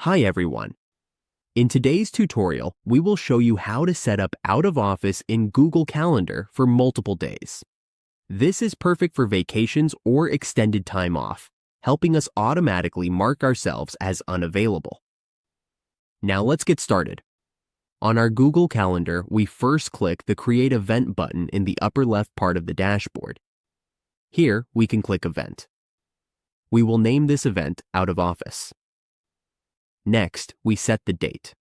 Hi everyone. In today's tutorial, we will show you how to set up out of office in Google Calendar for multiple days. This is perfect for vacations or extended time off, helping us automatically mark ourselves as unavailable. Now let's get started. On our Google Calendar, we first click the Create Event button in the upper left part of the dashboard. Here, we can click Event. We will name this event Out of Office. Next, we set the date.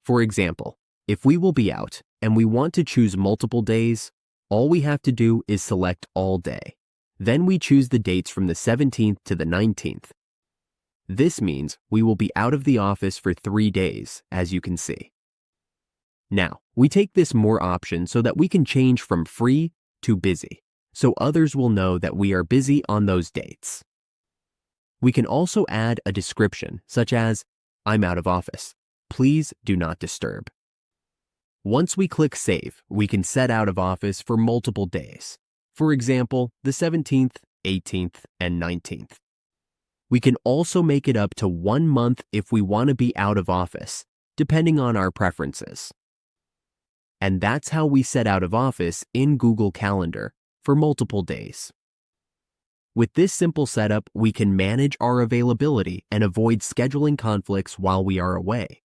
For example, if we will be out and we want to choose multiple days, all we have to do is select All Day. Then we choose the dates from the 17th to the 19th. This means we will be out of the office for 3 days, as you can see. Now, we take this more option so that we can change from free to busy, so others will know that we are busy on those dates. We can also add a description, such as, "I'm out of office. Please do not disturb." Once we click Save, we can set out of office for multiple days. For example, the 17th, 18th, and 19th. We can also make it up to 1 month if we want to be out of office, depending on our preferences. And that's how we set out of office in Google Calendar for multiple days. With this simple setup, we can manage our availability and avoid scheduling conflicts while we are away.